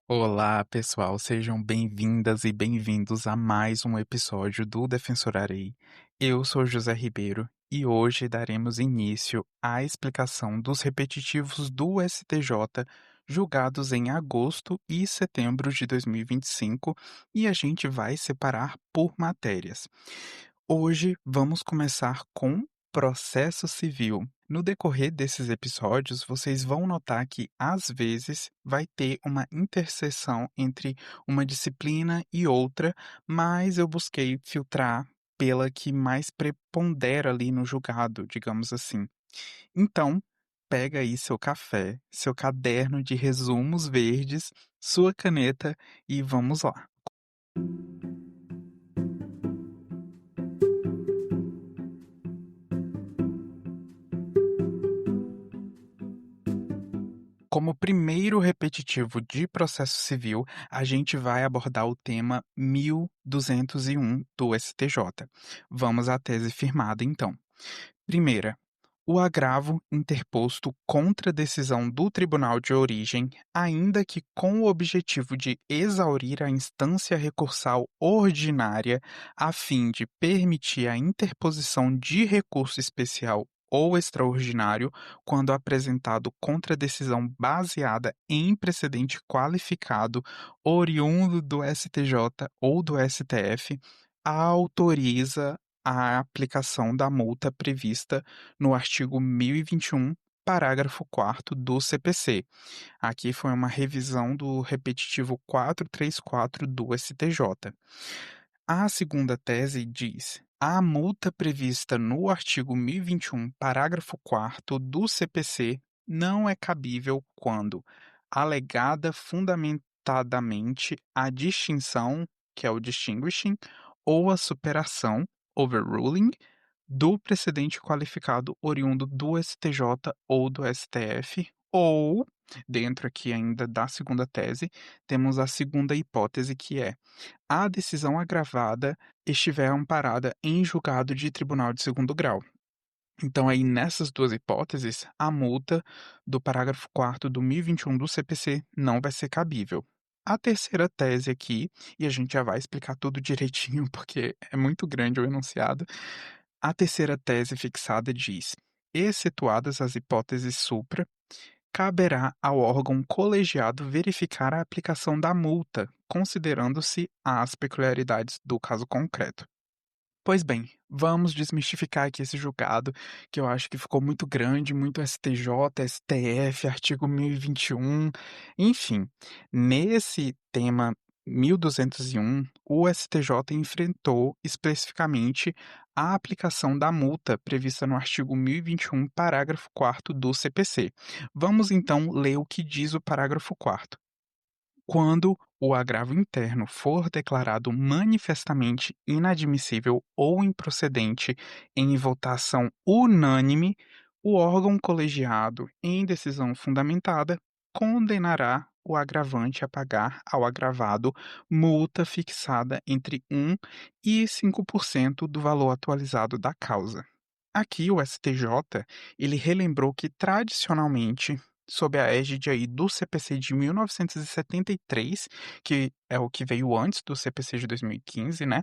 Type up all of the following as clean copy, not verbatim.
Olá, pessoal, sejam bem-vindas e bem-vindos a mais um episódio do Defensorarei. Eu sou José Ribeiro e hoje daremos início à explicação dos repetitivos do STJ julgados em agosto e setembro de 2025 e a gente vai separar por matérias. Hoje vamos começar com processo civil. No decorrer desses episódios, vocês vão notar que, às vezes, vai ter uma interseção entre uma disciplina e outra, mas eu busquei filtrar pela que mais prepondera ali no julgado, digamos assim. Então, pega aí seu café, seu caderno de resumos verdes, sua caneta e vamos lá. Como primeiro repetitivo de processo civil, a gente vai abordar o tema 1201 do STJ. Vamos à tese firmada, então. Primeira, o agravo interposto contra a decisão do tribunal de origem, ainda que com o objetivo de exaurir a instância recursal ordinária, a fim de permitir a interposição de recurso especial ou extraordinário, quando apresentado contra a decisão baseada em precedente qualificado, oriundo do STJ ou do STF, autoriza a aplicação da multa prevista no artigo 1021, parágrafo 4º do CPC. Aqui foi uma revisão do repetitivo 434 do STJ. A segunda tese diz: a multa prevista no artigo 1021, parágrafo 4º do CPC não é cabível quando alegada fundamentadamente a distinção, que é o distinguishing, ou a superação, overruling, do precedente qualificado oriundo do STJ ou do STF, ou, dentro aqui ainda da segunda tese, temos a segunda hipótese, que é a decisão agravada estiver amparada em julgado de tribunal de segundo grau. Então, aí, nessas duas hipóteses, a multa do parágrafo 4º do 1021 do CPC não vai ser cabível. A terceira tese aqui, e a gente já vai explicar tudo direitinho, porque é muito grande o enunciado, a terceira tese fixada diz: excetuadas as hipóteses supra, caberá ao órgão colegiado verificar a aplicação da multa, considerando-se as peculiaridades do caso concreto. Pois bem, vamos desmistificar aqui esse julgado, que eu acho que ficou muito grande, muito STJ, STF, artigo 1021, enfim. Nesse tema 1201, o STJ enfrentou especificamente a aplicação da multa prevista no artigo 1021, parágrafo 4º do CPC. Vamos então ler o que diz o parágrafo 4º. Quando o agravo interno for declarado manifestamente inadmissível ou improcedente em votação unânime, o órgão colegiado, em decisão fundamentada, condenará o agravante a pagar ao agravado multa fixada entre 1 e 5% do valor atualizado da causa. Aqui o STJ, ele relembrou que tradicionalmente, sob a égide aí do CPC de 1973, que é o que veio antes do CPC de 2015, né?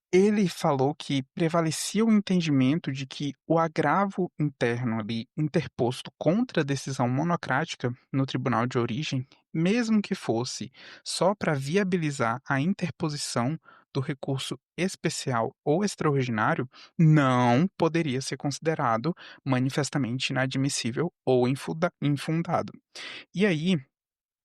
Ele falou que prevalecia o entendimento de que o agravo interno ali interposto contra a decisão monocrática no tribunal de origem, mesmo que fosse só para viabilizar a interposição do recurso especial ou extraordinário, não poderia ser considerado manifestamente inadmissível ou infundado. E aí,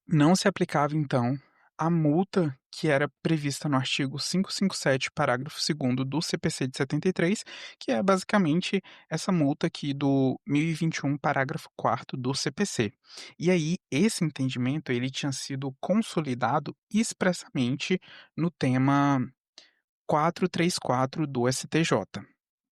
não se aplicava, então, a multa que era prevista no artigo 557, parágrafo 2º do CPC de 73, que é basicamente essa multa aqui do 1021, parágrafo 4º do CPC. E aí, esse entendimento ele tinha sido consolidado expressamente no tema 434 do STJ.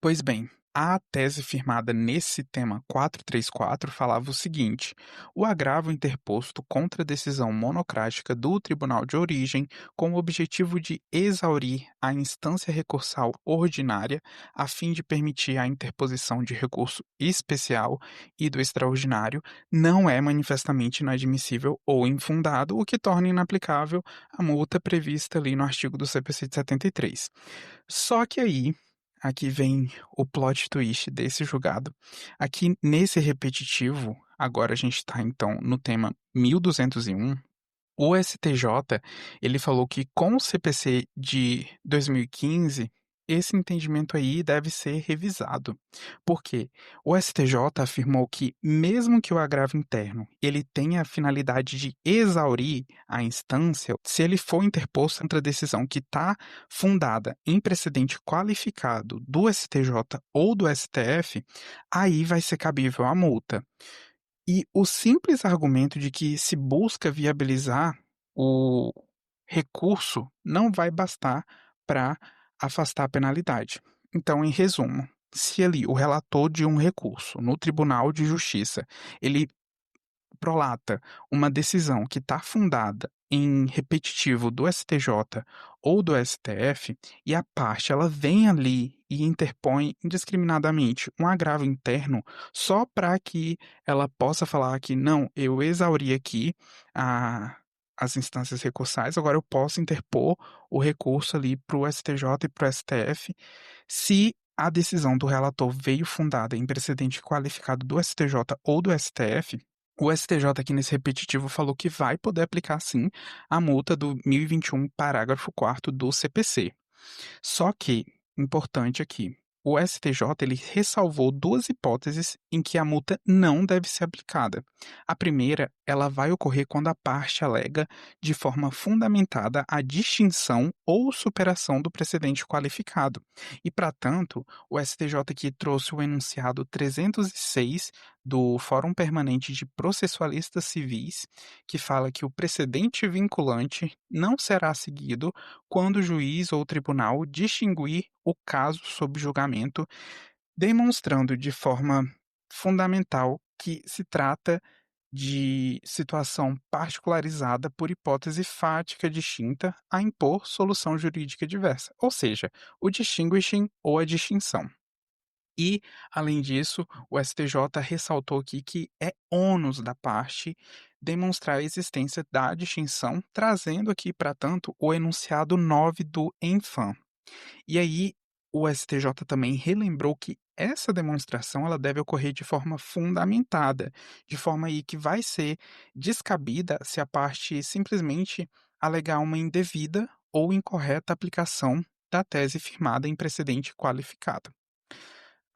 Pois bem, A tese firmada nesse tema 434 falava o seguinte: o agravo interposto contra a decisão monocrática do tribunal de origem, com o objetivo de exaurir a instância recursal ordinária, a fim de permitir a interposição de recurso especial e do extraordinário, não é manifestamente inadmissível ou infundado, o que torna inaplicável a multa prevista ali no artigo do CPC de 73. Só que aí, aqui vem o plot twist desse julgado. Aqui nesse repetitivo, agora a gente está então no tema 1201. O STJ, ele falou que com o CPC de 2015, esse entendimento aí deve ser revisado. Por quê? O STJ afirmou que mesmo que o agravo interno, ele tenha a finalidade de exaurir a instância, se ele for interposto contra a decisão que está fundada em precedente qualificado do STJ ou do STF, aí vai ser cabível a multa. E o simples argumento de que se busca viabilizar o recurso não vai bastar para afastar a penalidade. Então, em resumo, se ali o relator de um recurso no Tribunal de Justiça, ele prolata uma decisão que está fundada em repetitivo do STJ ou do STF e a parte ela vem ali e interpõe indiscriminadamente um agravo interno só para que ela possa falar que não, eu exauri aqui as instâncias recursais, agora eu posso interpor o recurso ali para o STJ e para o STF se a decisão do relator veio fundada em precedente qualificado do STJ ou do STF. O STJ aqui nesse repetitivo falou que vai poder aplicar sim a multa do 1021, parágrafo 4º do CPC. Só que, importante aqui, o STJ ele ressalvou duas hipóteses em que a multa não deve ser aplicada. A primeira, ela vai ocorrer quando a parte alega de forma fundamentada a distinção ou superação do precedente qualificado. E, para tanto, o STJ aqui trouxe o enunciado 306 do Fórum Permanente de Processualistas Civis, que fala que o precedente vinculante não será seguido quando o juiz ou o tribunal distinguir o caso sob julgamento, demonstrando de forma fundamental que se trata de situação particularizada por hipótese fática distinta a impor solução jurídica diversa, ou seja, o distinguishing ou a distinção. E, além disso, o STJ ressaltou aqui que é ônus da parte demonstrar a existência da distinção, trazendo aqui, para tanto, o enunciado 9 do ENFAM. E aí, o STJ também relembrou que essa demonstração ela deve ocorrer de forma fundamentada, de forma aí que vai ser descabida se a parte simplesmente alegar uma indevida ou incorreta aplicação da tese firmada em precedente qualificado.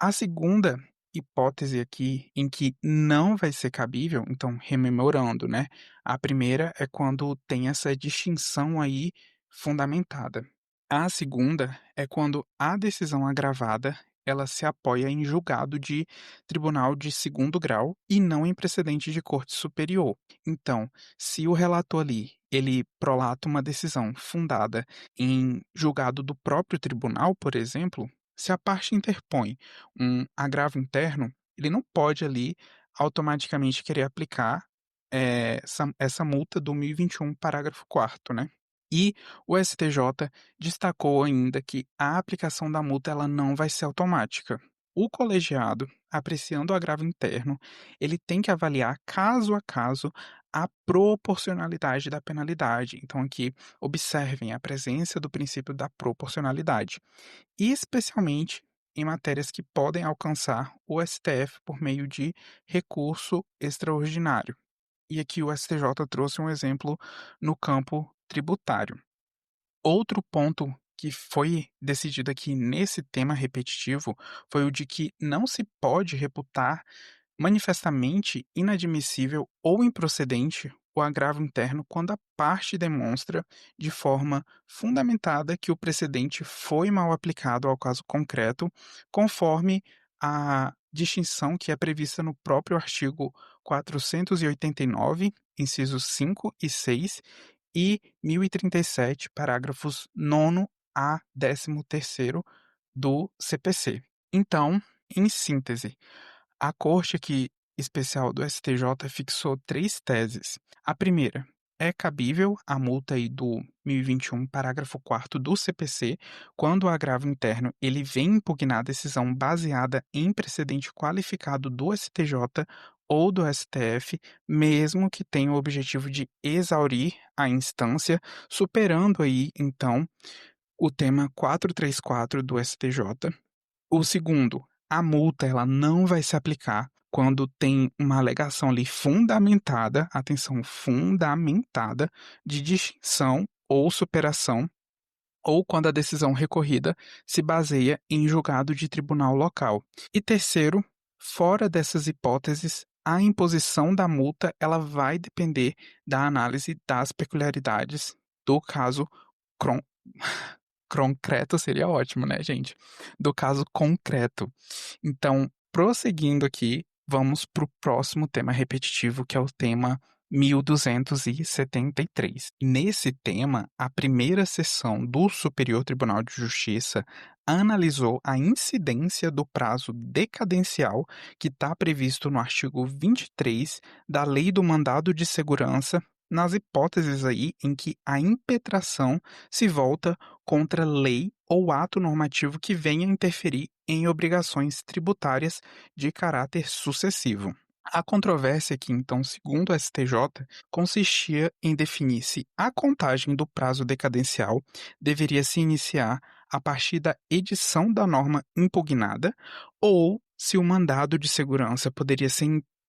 A segunda hipótese aqui em que não vai ser cabível, então rememorando, né? A primeira é quando tem essa distinção aí fundamentada. A segunda é quando a decisão agravada ela se apoia em julgado de tribunal de segundo grau e não em precedente de corte superior. Então, se o relator ali ele prolata uma decisão fundada em julgado do próprio tribunal, por exemplo, se a parte interpõe um agravo interno, ele não pode ali automaticamente querer aplicar essa multa do 1021, parágrafo 4º, né? E o STJ destacou ainda que a aplicação da multa ela não vai ser automática. O colegiado, apreciando o agravo interno, ele tem que avaliar caso a caso a proporcionalidade da penalidade. Então, aqui, observem a presença do princípio da proporcionalidade, especialmente em matérias que podem alcançar o STF por meio de recurso extraordinário. E aqui o STJ trouxe um exemplo no campo tributário. Outro ponto que foi decidido aqui nesse tema repetitivo foi o de que não se pode reputar manifestamente inadmissível ou improcedente o agravo interno quando a parte demonstra de forma fundamentada que o precedente foi mal aplicado ao caso concreto, conforme a distinção que é prevista no próprio artigo 489, incisos 5 e 6, e 1037, parágrafos 9º a 13º do CPC. Então, Em síntese, a Corte aqui especial do STJ fixou 3 teses. A primeira, é cabível a multa aí do 1021, parágrafo 4º do CPC, quando o agravo interno ele vem impugnar a decisão baseada em precedente qualificado do STJ ou do STF, mesmo que tenha o objetivo de exaurir a instância, superando aí, então, o tema 434 do STJ. O segundo, a multa ela não vai se aplicar quando tem uma alegação ali fundamentada, atenção, fundamentada, de distinção ou superação, ou quando a decisão recorrida se baseia em julgado de tribunal local. E terceiro, fora dessas hipóteses, a imposição da multa ela vai depender da análise das peculiaridades do caso cron concreto seria ótimo, né, gente? Do caso concreto. Então, prosseguindo aqui, vamos para o próximo tema repetitivo, que é o tema 1273. Nesse tema, a primeira sessão do Superior Tribunal de Justiça analisou a incidência do prazo decadencial que está previsto no artigo 23 da Lei do Mandado de Segurança, nas hipóteses aí em que a impetração se volta contra lei ou ato normativo que venha interferir em obrigações tributárias de caráter sucessivo. A controvérsia aqui, então, segundo o STJ, consistia em definir se a contagem do prazo decadencial deveria se iniciar a partir da edição da norma impugnada ou se o mandado de segurança poderia ser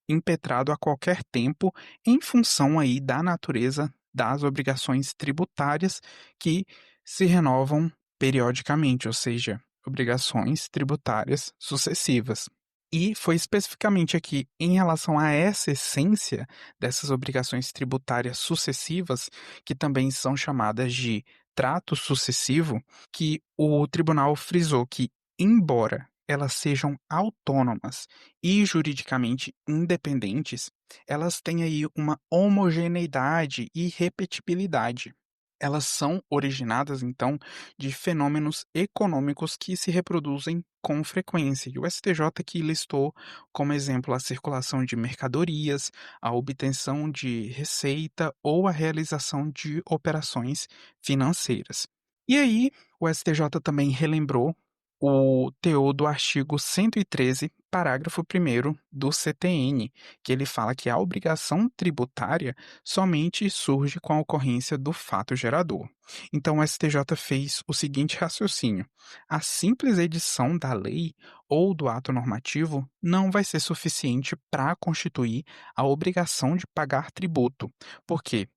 impetrado a qualquer tempo em função aí da natureza das obrigações tributárias que se renovam periodicamente, ou seja, obrigações tributárias sucessivas. E foi especificamente aqui em relação a essa essência dessas obrigações tributárias sucessivas, que também são chamadas de trato sucessivo, que o tribunal frisou que, embora elas sejam autônomas e juridicamente independentes, elas têm aí uma homogeneidade e repetibilidade. Elas são originadas, então, de fenômenos econômicos que se reproduzem com frequência. E o STJ aqui listou como exemplo a circulação de mercadorias, a obtenção de receita ou a realização de operações financeiras. E aí, o STJ também relembrou o teor do artigo 113, parágrafo 1º do CTN, que ele fala que a obrigação tributária somente surge com a ocorrência do fato gerador. Então, o STJ fez o seguinte raciocínio: a simples edição da lei ou do ato normativo não vai ser suficiente para constituir a obrigação de pagar tributo, porque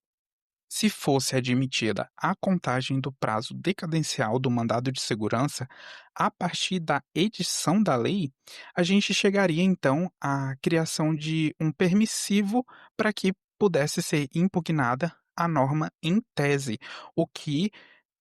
se fosse admitida a contagem do prazo decadencial do mandado de segurança a partir da edição da lei, a gente chegaria então à criação de um permissivo para que pudesse ser impugnada a norma em tese, o que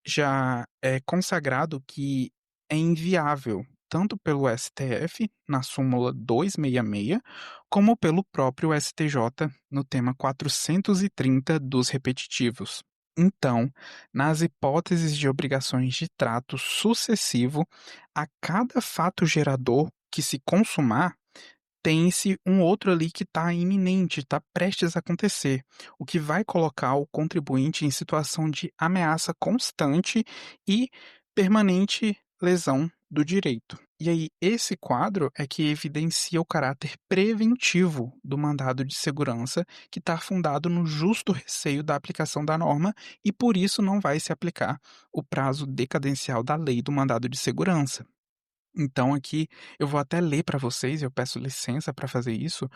já é consagrado que é inviável, tanto pelo STF, na súmula 266, como pelo próprio STJ, no tema 430 dos repetitivos. Então, nas hipóteses de obrigações de trato sucessivo, a cada fato gerador que se consumar, tem-se um outro ali que está iminente, está prestes a acontecer, o que vai colocar o contribuinte em situação de ameaça constante e permanente lesão do direito. E aí, esse quadro é que evidencia o caráter preventivo do mandado de segurança, que está fundado no justo receio da aplicação da norma e, por isso, não vai se aplicar o prazo decadencial da lei do mandado de segurança. Então aqui eu vou até ler para vocês, eu peço licença para fazer isso,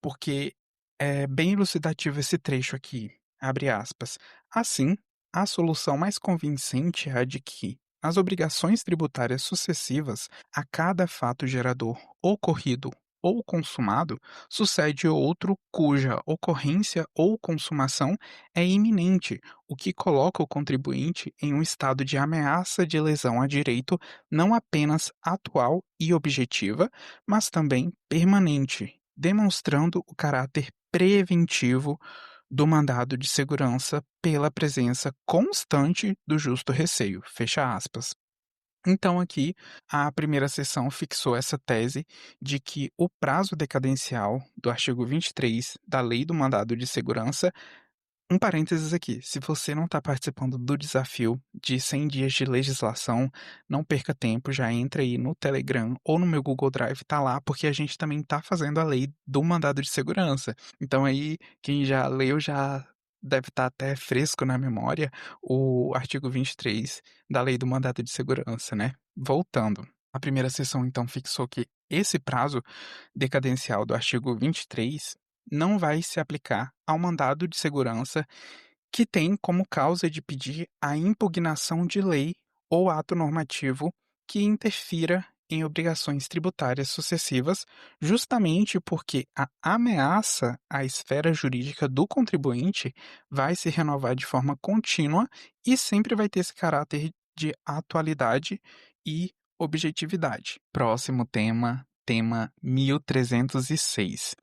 porque é bem elucidativo esse trecho aqui. Abre aspas. Assim, a solução mais convincente é a de que as obrigações tributárias sucessivas a cada fato gerador ocorrido ou consumado sucede outro cuja ocorrência ou consumação é iminente, o que coloca o contribuinte em um estado de ameaça de lesão a direito não apenas atual e objetiva, mas também permanente, demonstrando o caráter preventivo do mandado de segurança pela presença constante do justo receio. Fecha aspas. Então aqui, a primeira seção fixou essa tese de que o prazo decadencial do artigo 23 da Lei do Mandado de Segurança. Um parênteses aqui, se você não está participando do desafio de 100 dias de legislação, não perca tempo, já entra aí no Telegram ou no meu Google Drive, tá lá, porque a gente também tá fazendo a lei do mandado de segurança. Então aí, quem já leu já deve estar até fresco na memória o artigo 23 da lei do mandado de segurança, né? Voltando. A primeira seção então fixou que esse prazo decadencial do artigo 23 não vai se aplicar ao mandado de segurança que tem como causa de pedir a impugnação de lei ou ato normativo que interfira em obrigações tributárias sucessivas, justamente porque a ameaça à esfera jurídica do contribuinte vai se renovar de forma contínua e sempre vai ter esse caráter de atualidade e objetividade. Próximo tema, tema 1306.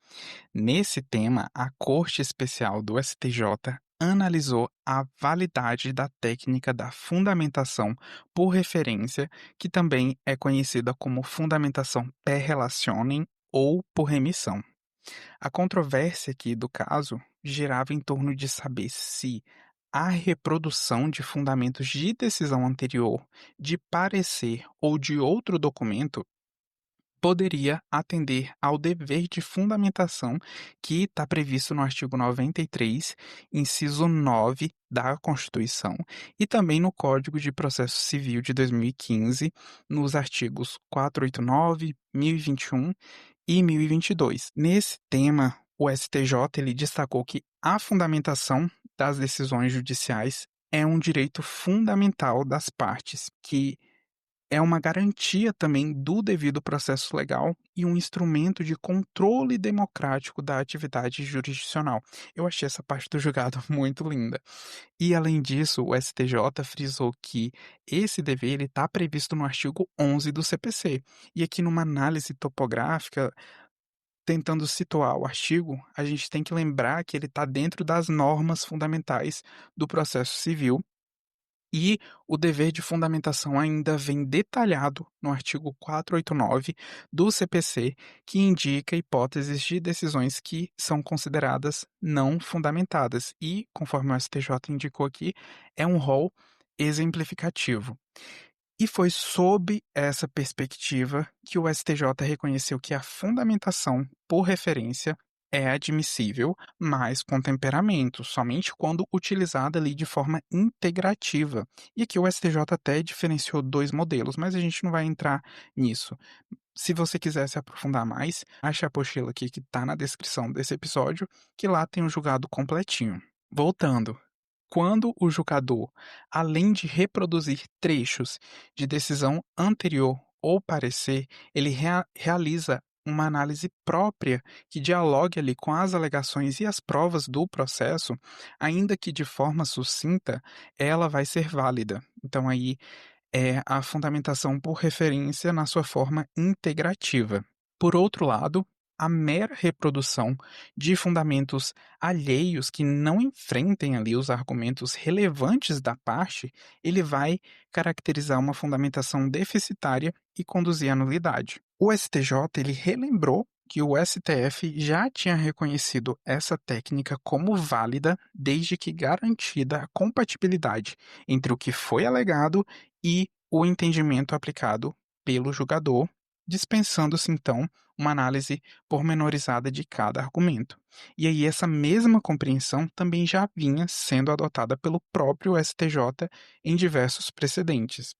Nesse tema, a Corte Especial do STJ analisou a validade da técnica da fundamentação por referência, que também é conhecida como fundamentação per relationem ou por remissão. A controvérsia aqui do caso girava em torno de saber se a reprodução de fundamentos de decisão anterior, de parecer ou de outro documento poderia atender ao dever de fundamentação que está previsto no artigo 93, inciso 9 da Constituição, e também no Código de Processo Civil de 2015, nos artigos 489, 1021 e 1022. Nesse tema, o STJ ele destacou que a fundamentação das decisões judiciais é um direito fundamental das partes, que é uma garantia também do devido processo legal e um instrumento de controle democrático da atividade jurisdicional. Eu achei essa parte do julgado muito linda. E, além disso, o STJ frisou que esse dever está previsto no artigo 11 do CPC. E aqui, numa análise topográfica, tentando situar o artigo, a gente tem que lembrar que ele está dentro das normas fundamentais do processo civil e o dever de fundamentação ainda vem detalhado no artigo 489 do CPC, que indica hipóteses de decisões que são consideradas não fundamentadas e, conforme o STJ indicou aqui, é um rol exemplificativo. E foi sob essa perspectiva que o STJ reconheceu que a fundamentação por referência é admissível, mas com temperamento, somente quando utilizada ali de forma integrativa. E aqui o STJ até diferenciou dois modelos, mas a gente não vai entrar nisso. Se você quiser se aprofundar mais, ache a apostila aqui que está na descrição desse episódio, que lá tem o julgado completinho. Voltando. Quando o julgador, além de reproduzir trechos de decisão anterior ou parecer, ele realiza uma análise própria que dialogue ali com as alegações e as provas do processo, ainda que de forma sucinta, ela vai ser válida. Então aí é a fundamentação por referência na sua forma integrativa. Por outro lado, a mera reprodução de fundamentos alheios que não enfrentem ali os argumentos relevantes da parte, ele vai caracterizar uma fundamentação deficitária e conduzir à nulidade. O STJ ele relembrou que o STF já tinha reconhecido essa técnica como válida desde que garantida a compatibilidade entre o que foi alegado e o entendimento aplicado pelo julgador, dispensando-se então uma análise pormenorizada de cada argumento. E aí essa mesma compreensão também já vinha sendo adotada pelo próprio STJ em diversos precedentes.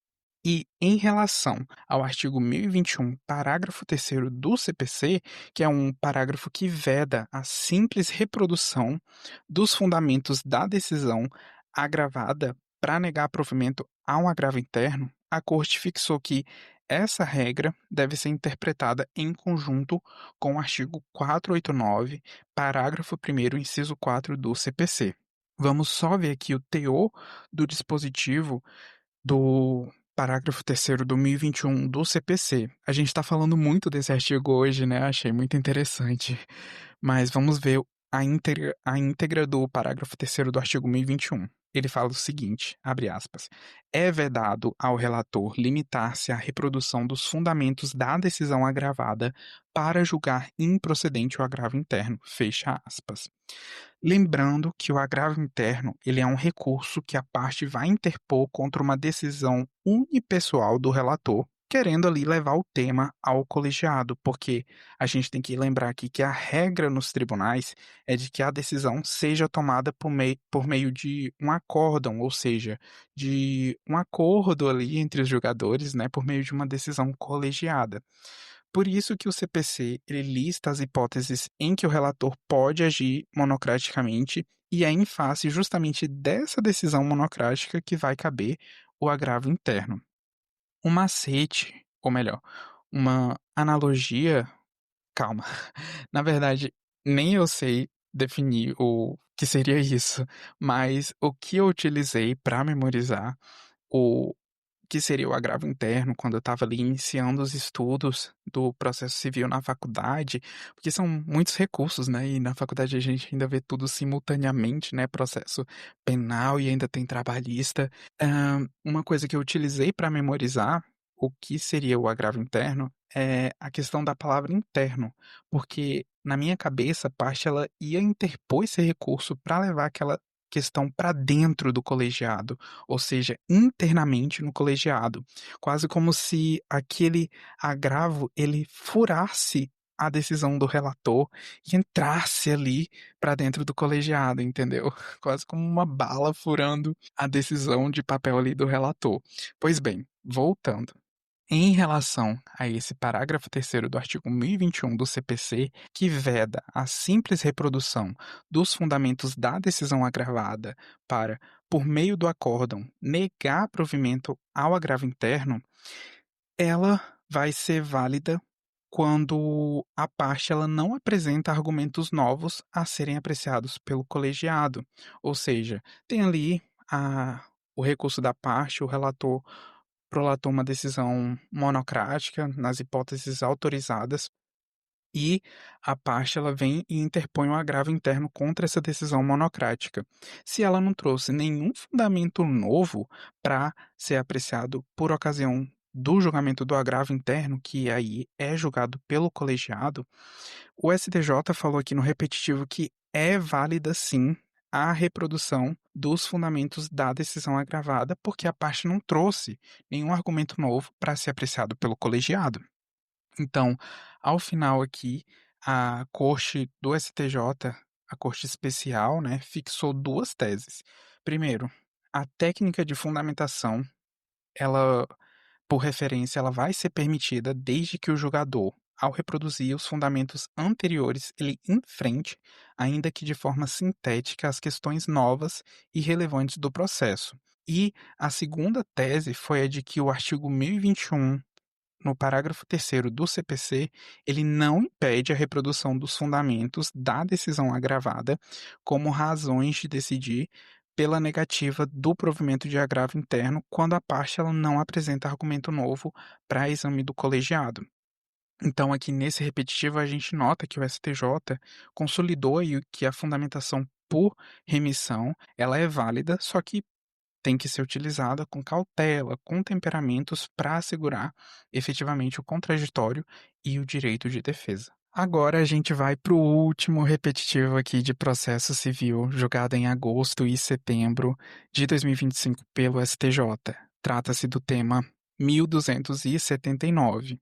E em relação ao artigo 1021, parágrafo 3º do CPC, que é um parágrafo que veda a simples reprodução dos fundamentos da decisão agravada para negar provimento a um agravo interno, a Corte fixou que essa regra deve ser interpretada em conjunto com o artigo 489, parágrafo 1º, inciso 4 do CPC. Vamos só ver aqui o teor do dispositivo do parágrafo 3º do 1021 do CPC. A gente está falando muito desse artigo hoje, né? Achei muito interessante. Mas vamos ver a íntegra do parágrafo 3º do artigo 1021. ele fala o seguinte, abre aspas, é vedado ao relator limitar-se à reprodução dos fundamentos da decisão agravada para julgar improcedente o agravo interno, fecha aspas. Lembrando que o agravo interno, ele é um recurso que a parte vai interpor contra uma decisão unipessoal do relator, querendo ali levar o tema ao colegiado, porque a gente tem que lembrar aqui que a regra nos tribunais é de que a decisão seja tomada por meio de um acórdão, ou seja, de um acordo ali entre os julgadores, né, por meio de uma decisão colegiada. Por isso que o CPC ele lista as hipóteses em que o relator pode agir monocraticamente e é em face justamente dessa decisão monocrática que vai caber o agravo interno. Um macete, ou melhor, uma analogia, calma, na verdade, nem eu sei definir o que seria isso, mas o que eu utilizei para memorizar o que seria o agravo interno, quando eu estava ali iniciando os estudos do processo civil na faculdade, porque são muitos recursos, né, e na faculdade a gente ainda vê tudo simultaneamente, né, processo penal e ainda tem trabalhista. Uma coisa que eu utilizei para memorizar o que seria o agravo interno é a questão da palavra interno, porque na minha cabeça a parte ela ia interpor esse recurso para levar aquela questão para dentro do colegiado, ou seja, internamente no colegiado, quase como se aquele agravo ele furasse a decisão do relator e entrasse ali para dentro do colegiado, entendeu? Quase como uma bala furando a decisão de papel ali do relator. Pois bem, voltando. Em relação a esse parágrafo terceiro do artigo 1021 do CPC, que veda a simples reprodução dos fundamentos da decisão agravada para, por meio do acórdão, negar provimento ao agravo interno, ela vai ser válida quando a parte ela não apresenta argumentos novos a serem apreciados pelo colegiado. Ou seja, tem ali o recurso da parte, o relator prolatou uma decisão monocrática nas hipóteses autorizadas e a parte ela vem e interpõe um agravo interno contra essa decisão monocrática. Se ela não trouxe nenhum fundamento novo para ser apreciado por ocasião do julgamento do agravo interno, que aí é julgado pelo colegiado, o STJ falou aqui no repetitivo que é válida sim a reprodução dos fundamentos da decisão agravada, porque a parte não trouxe nenhum argumento novo para ser apreciado pelo colegiado. Então, ao final aqui, a Corte do STJ, a Corte Especial, né, fixou duas teses. Primeiro, a técnica de fundamentação, ela por referência, ela vai ser permitida desde que o jogador, ao reproduzir os fundamentos anteriores, ele enfrente, ainda que de forma sintética, as questões novas e relevantes do processo. E a segunda tese foi a de que o artigo 1021 no parágrafo terceiro do CPC, ele não impede a reprodução dos fundamentos da decisão agravada como razões de decidir pela negativa do provimento de agravo interno quando a parte ela não apresenta argumento novo para exame do colegiado. Então, aqui nesse repetitivo, a gente nota que o STJ consolidou aí que a fundamentação por remissão ela é válida, só que tem que ser utilizada com cautela, com temperamentos para assegurar efetivamente o contraditório e o direito de defesa. Agora a gente vai para o último repetitivo aqui de processo civil, julgado em agosto e setembro de 2025 pelo STJ. Trata-se do tema 1279.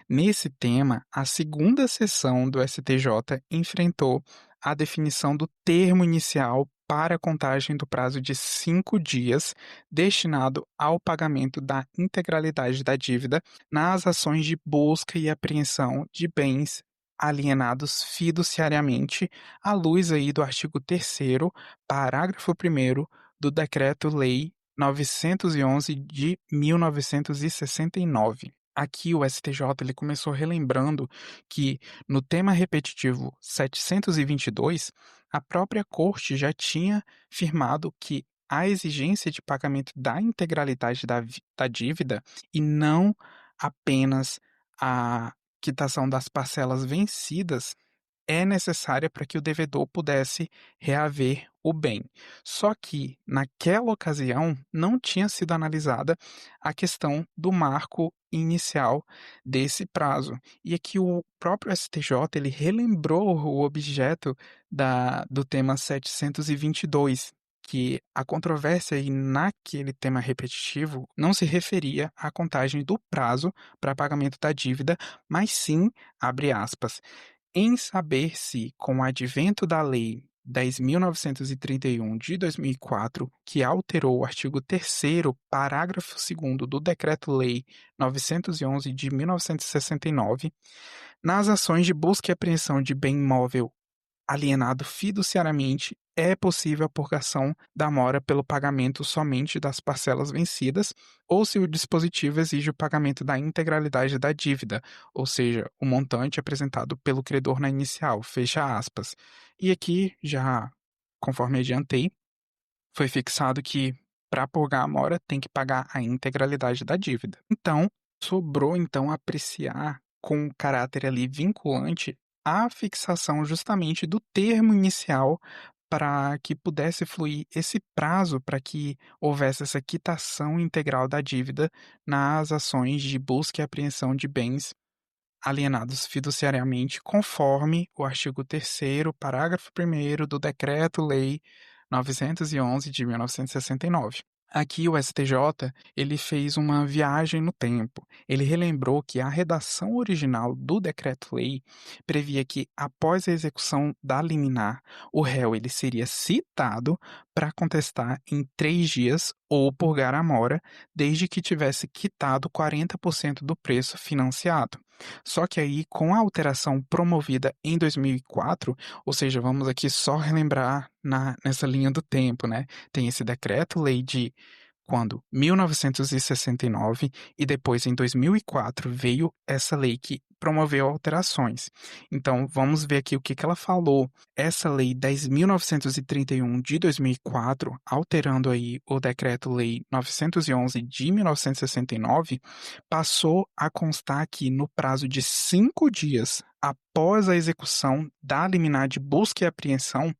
Nesse tema, a segunda sessão do STJ enfrentou a definição do termo inicial para a contagem do prazo de 5 dias destinado ao pagamento da integralidade da dívida nas ações de busca e apreensão de bens alienados fiduciariamente, à luz aí do artigo 3º, parágrafo 1º do Decreto-Lei 911 de 1969. Aqui o STJ ele começou relembrando que no tema repetitivo 722, a própria Corte já tinha firmado que a exigência de pagamento da integralidade da dívida e não apenas a quitação das parcelas vencidas é necessária para que o devedor pudesse reaver o bem. Só que, naquela ocasião, não tinha sido analisada a questão do marco inicial desse prazo. E aqui o próprio STJ ele relembrou o objeto do tema 722, que a controvérsia aí naquele tema repetitivo não se referia à contagem do prazo para pagamento da dívida, mas sim, abre aspas, em saber se, com o advento da Lei 10.931 de 2004, que alterou o artigo 3º, parágrafo 2º do Decreto-Lei 911 de 1969, nas ações de busca e apreensão de bem imóvel alienado fiduciariamente, é possível a purgação da mora pelo pagamento somente das parcelas vencidas, ou se o dispositivo exige o pagamento da integralidade da dívida, ou seja, o montante apresentado pelo credor na inicial, fecha aspas. E aqui, já conforme adiantei, foi fixado que para purgar a mora tem que pagar a integralidade da dívida. Então, sobrou então apreciar com caráter ali vinculante a fixação justamente do termo inicial para que pudesse fluir esse prazo para que houvesse essa quitação integral da dívida nas ações de busca e apreensão de bens alienados fiduciariamente, conforme o artigo 3º, parágrafo 1º do Decreto-Lei 911 de 1969. Aqui o STJ, ele fez uma viagem no tempo. Ele relembrou que a redação original do decreto-lei previa que, após a execução da liminar, o réu ele seria citado para contestar em 3 dias ou purgar a mora, desde que tivesse quitado 40% do preço financiado. Só que aí, com a alteração promovida em 2004, ou seja, vamos aqui só relembrar nessa linha do tempo, né? Tem esse decreto-lei de quando? 1969 e depois em 2004 veio essa lei que promoveu alterações. Então, vamos ver aqui o que ela falou. Essa lei 10.931 de 2004, alterando aí o decreto-lei 911 de 1969, passou a constar que no prazo de 5 dias após a execução da liminar de busca e apreensão,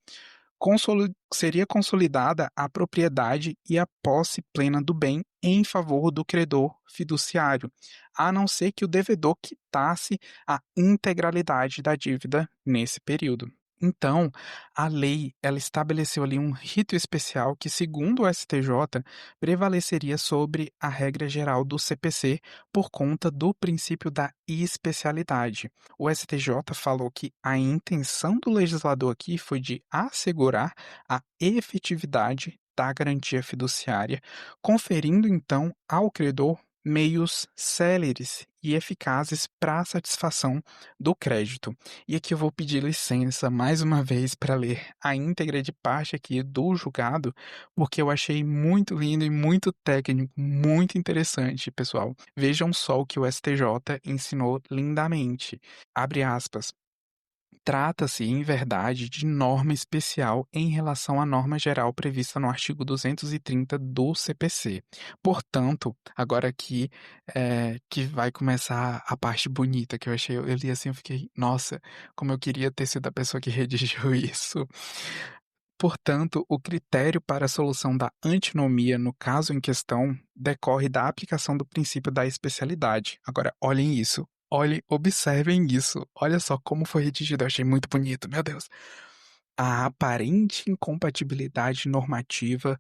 seria consolidada a propriedade e a posse plena do bem em favor do credor fiduciário, a não ser que o devedor quitasse a integralidade da dívida nesse período. Então, a lei, ela estabeleceu ali um rito especial que, segundo o STJ, prevaleceria sobre a regra geral do CPC por conta do princípio da especialidade. O STJ falou que a intenção do legislador aqui foi de assegurar a efetividade da garantia fiduciária, conferindo então ao credor meios céleres e eficazes para a satisfação do crédito. E aqui eu vou pedir licença mais uma vez para ler a íntegra de parte aqui do julgado, porque eu achei muito lindo e muito técnico, muito interessante, pessoal. Vejam só o que o STJ ensinou lindamente. Abre aspas. Trata-se, em verdade, de norma especial em relação à norma geral prevista no artigo 230 do CPC. Portanto, agora aqui que vai começar a parte bonita que eu achei, eu li assim, eu fiquei, nossa, como eu queria ter sido a pessoa que redigiu isso. Portanto, o critério para a solução da antinomia no caso em questão decorre da aplicação do princípio da especialidade. Agora, olhem isso. Olhem, observem isso. Olha só como foi redigido. Eu achei muito bonito, meu Deus. A aparente incompatibilidade normativa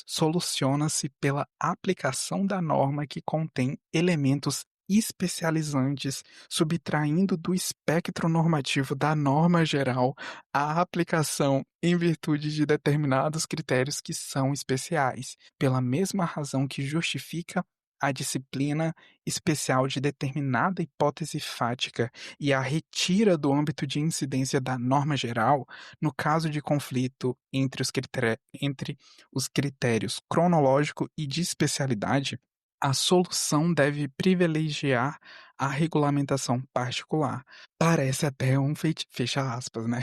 soluciona-se pela aplicação da norma que contém elementos especializantes, subtraindo do espectro normativo da norma geral a aplicação em virtude de determinados critérios que são especiais, pela mesma razão que justifica a disciplina especial de determinada hipótese fática e a retira do âmbito de incidência da norma geral no caso de conflito entre os critérios cronológico e de especialidade, a solução deve privilegiar a regulamentação particular. Parece até um fecha aspas, né?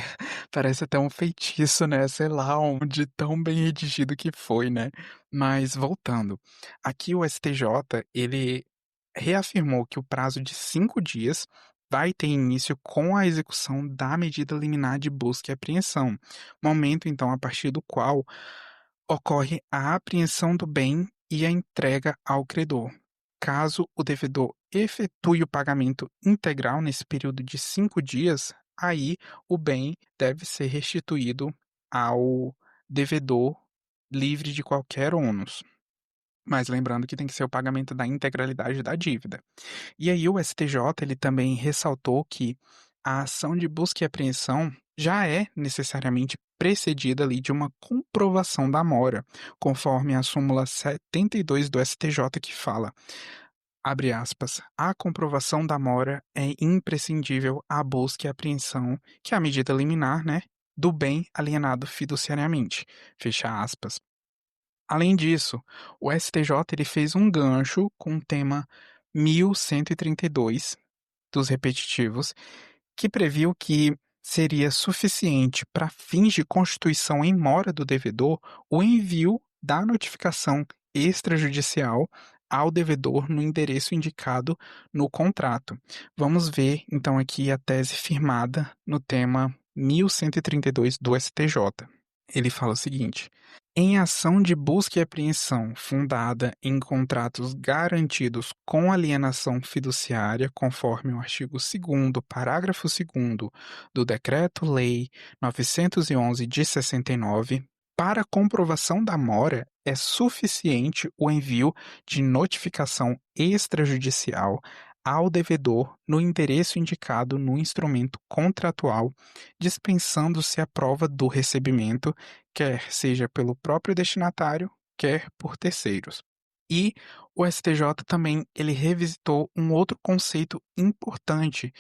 Parece até um feitiço, né? Sei lá, de tão bem redigido que foi, né? Mas voltando, aqui o STJ, ele reafirmou que o prazo de 5 dias vai ter início com a execução da medida liminar de busca e apreensão, momento então a partir do qual ocorre a apreensão do bem e a entrega ao credor. Caso o devedor efetue o pagamento integral nesse período de 5 dias, aí o bem deve ser restituído ao devedor livre de qualquer ônus. Mas lembrando que tem que ser o pagamento da integralidade da dívida. E aí o STJ ele também ressaltou que a ação de busca e apreensão já é necessariamente precedida ali de uma comprovação da mora, conforme a súmula 72 do STJ que fala, abre aspas, a comprovação da mora é imprescindível à busca e apreensão, que é a medida liminar, né, do bem alienado fiduciariamente, fecha aspas. Além disso, o STJ ele fez um gancho com o tema 1132 dos repetitivos, que previu que seria suficiente para fins de constituição em mora do devedor o envio da notificação extrajudicial ao devedor no endereço indicado no contrato. Vamos ver então aqui a tese firmada no tema 1132 do STJ. Ele fala o seguinte: em ação de busca e apreensão fundada em contratos garantidos com alienação fiduciária, conforme o artigo 2º, parágrafo 2º do Decreto-Lei 911 de 69, para comprovação da mora é suficiente o envio de notificação extrajudicial ao devedor no endereço indicado no instrumento contratual, dispensando-se a prova do recebimento, quer seja pelo próprio destinatário, quer por terceiros. E o STJ também ele revisitou um outro conceito importante,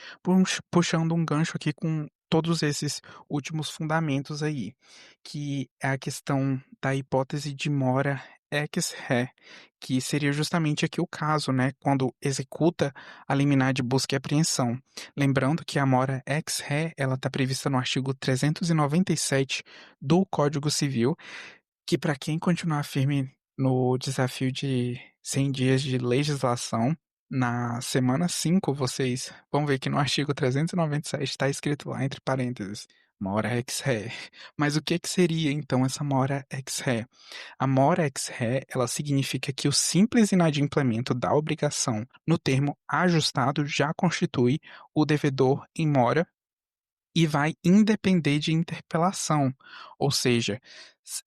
puxando um gancho aqui com todos esses últimos fundamentos aí, que é a questão da hipótese de mora ex re, que seria justamente aqui o caso, né, quando executa a liminar de busca e apreensão. Lembrando que a mora ex re, ela está prevista no artigo 397 do Código Civil, que para quem continuar firme no desafio de 100 dias de legislação, na semana 5 vocês vão ver que no artigo 397 está escrito lá entre parênteses, mora ex re. Mas o que que seria então essa mora ex re? A mora ex re, ela significa que o simples inadimplemento da obrigação no termo ajustado já constitui o devedor em mora e vai independer de interpelação, ou seja,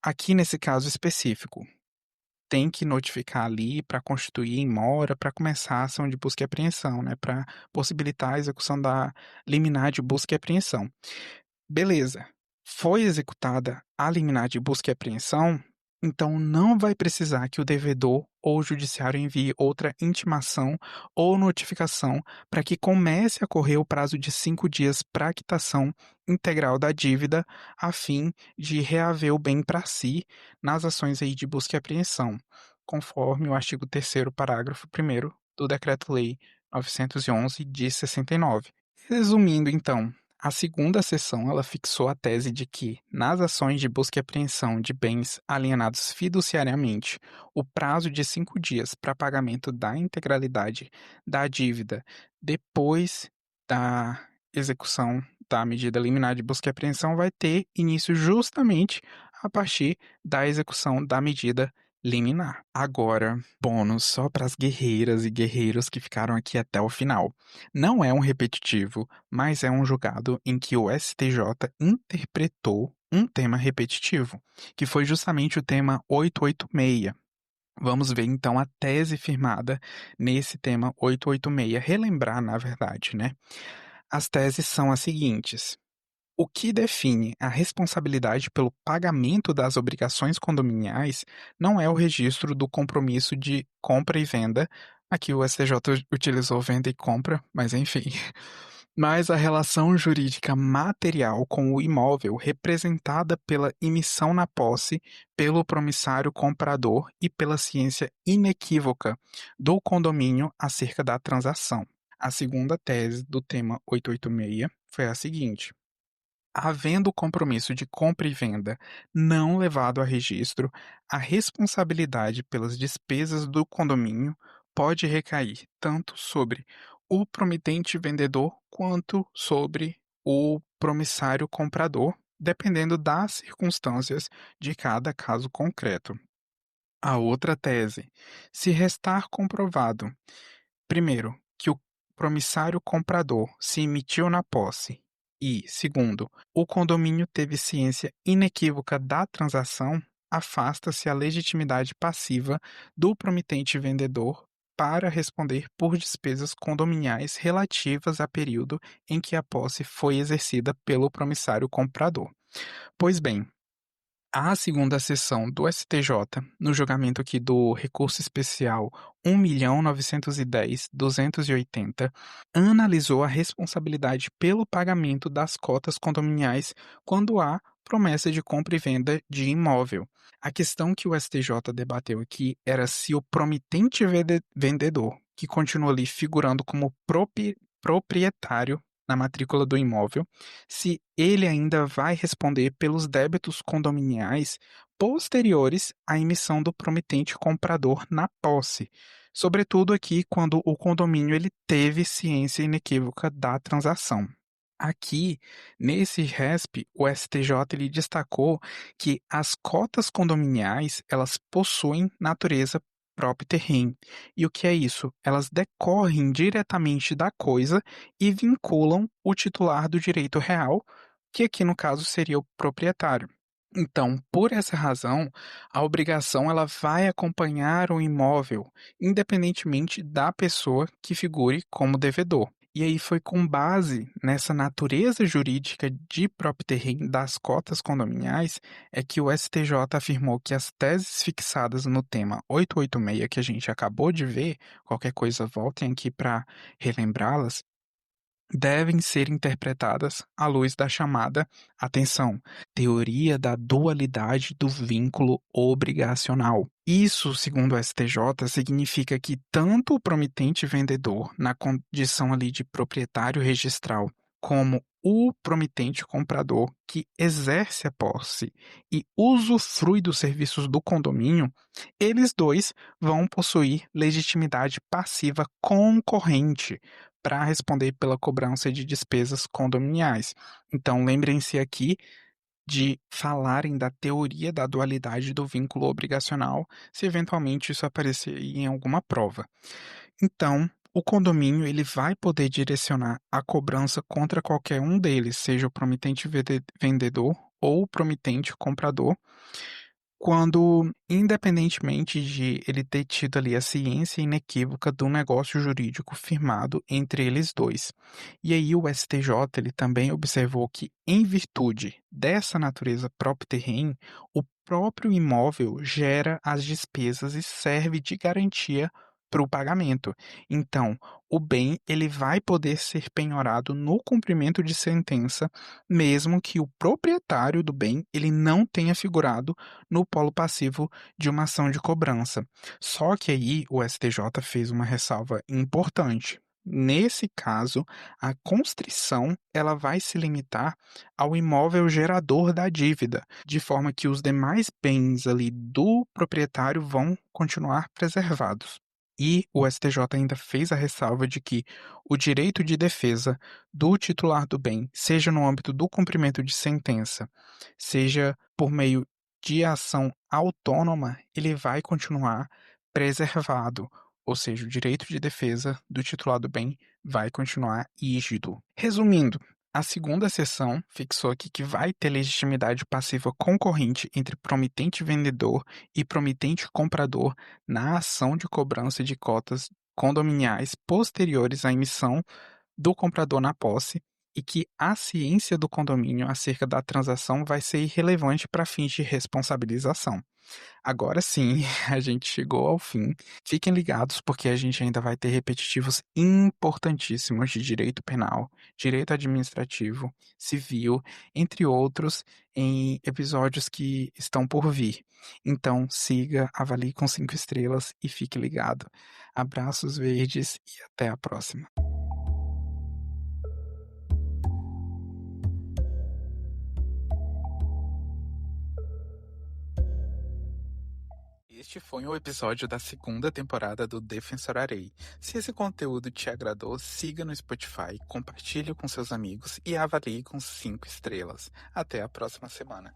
aqui nesse caso específico, tem que notificar ali para constituir em mora, para começar a ação de busca e apreensão, né, para possibilitar a execução da liminar de busca e apreensão. Beleza. Foi executada a liminar de busca e apreensão, então não vai precisar que o devedor ou o judiciário envie outra intimação ou notificação para que comece a correr o prazo de 5 dias para a quitação integral da dívida, a fim de reaver o bem para si nas ações aí de busca e apreensão, conforme o artigo 3º, parágrafo 1º do Decreto-Lei 911 de 69. Resumindo, então, a segunda seção ela fixou a tese de que, nas ações de busca e apreensão de bens alienados fiduciariamente, o prazo de 5 dias para pagamento da integralidade da dívida depois da execução da medida liminar de busca e apreensão vai ter início justamente a partir da execução da medida liminar. Agora, bônus só para as guerreiras e guerreiros que ficaram aqui até o final. Não é um repetitivo, mas é um julgado em que o STJ interpretou um tema repetitivo, que foi justamente o tema 886. Vamos ver então a tese firmada nesse tema 886, relembrar na verdade, né? As teses são as seguintes: o que define a responsabilidade pelo pagamento das obrigações condominiais não é o registro do compromisso de compra e venda. Aqui o STJ utilizou venda e compra, mas enfim. Mas a relação jurídica material com o imóvel representada pela emissão na posse pelo promissário comprador e pela ciência inequívoca do condomínio acerca da transação. A segunda tese do tema 886 foi a seguinte: havendo o compromisso de compra e venda não levado a registro, a responsabilidade pelas despesas do condomínio pode recair tanto sobre o promitente vendedor quanto sobre o promissário comprador, dependendo das circunstâncias de cada caso concreto. A outra tese: se restar comprovado, primeiro, que o promissário comprador se emitiu na posse e, segundo, o condomínio teve ciência inequívoca da transação, afasta-se a legitimidade passiva do promitente vendedor para responder por despesas condominiais relativas a período em que a posse foi exercida pelo promissário comprador. Pois bem, a segunda sessão do STJ, no julgamento aqui do recurso especial 1.910.280, analisou a responsabilidade pelo pagamento das cotas condominiais quando há promessa de compra e venda de imóvel. A questão que o STJ debateu aqui era se o promitente vendedor, que continua ali figurando como proprietário na matrícula do imóvel, se ele ainda vai responder pelos débitos condominiais posteriores à emissão do promitente comprador na posse, sobretudo aqui quando o condomínio ele teve ciência inequívoca da transação. Aqui, nesse RESP, o STJ ele destacou que as cotas condominiais elas possuem natureza própria terreno. E o que é isso? Elas decorrem diretamente da coisa e vinculam o titular do direito real, que aqui no caso seria o proprietário. Então, por essa razão, a obrigação ela vai acompanhar o imóvel, independentemente da pessoa que figure como devedor. E aí foi com base nessa natureza jurídica de próprio terreno das cotas condominiais é que o STJ afirmou que as teses fixadas no tema 886 que a gente acabou de ver, qualquer coisa voltem aqui para relembrá-las, devem ser interpretadas à luz da chamada, atenção, teoria da dualidade do vínculo obrigacional. Isso, segundo o STJ, significa que tanto o promitente vendedor, na condição ali de proprietário registral, como o promitente comprador que exerce a posse e usufrui dos serviços do condomínio, eles dois vão possuir legitimidade passiva concorrente para responder pela cobrança de despesas condominiais. Então, lembrem-se aqui de falarem da teoria da dualidade do vínculo obrigacional, se eventualmente isso aparecer em alguma prova. Então, o condomínio ele vai poder direcionar a cobrança contra qualquer um deles, seja o promitente vendedor ou o promitente comprador, quando, independentemente de ele ter tido ali a ciência inequívoca do negócio jurídico firmado entre eles dois. E aí o STJ ele também observou que, em virtude dessa natureza próprio terreno, o próprio imóvel gera as despesas e serve de garantia para o pagamento. Então, o bem ele vai poder ser penhorado no cumprimento de sentença, mesmo que o proprietário do bem ele não tenha figurado no polo passivo de uma ação de cobrança. Só que aí o STJ fez uma ressalva importante. Nesse caso, a constrição ela vai se limitar ao imóvel gerador da dívida, de forma que os demais bens ali do proprietário vão continuar preservados. E o STJ ainda fez a ressalva de que o direito de defesa do titular do bem, seja no âmbito do cumprimento de sentença, seja por meio de ação autônoma, ele vai continuar preservado, ou seja, o direito de defesa do titular do bem vai continuar rígido. Resumindo, a segunda seção fixou aqui que vai ter legitimidade passiva concorrente entre promitente vendedor e promitente comprador na ação de cobrança de cotas condominiais posteriores à emissão do comprador na posse e que a ciência do condomínio acerca da transação vai ser irrelevante para fins de responsabilização. Agora sim, a gente chegou ao fim. Fiquem ligados porque a gente ainda vai ter repetitivos importantíssimos de direito penal, direito administrativo, civil, entre outros, em episódios que estão por vir. Então, siga, avalie com 5 estrelas e fique ligado. Abraços verdes e até a próxima. Este foi um episódio da segunda temporada do Defensorarei. Se esse conteúdo te agradou, siga no Spotify, compartilhe com seus amigos e avalie com 5 estrelas. Até a próxima semana.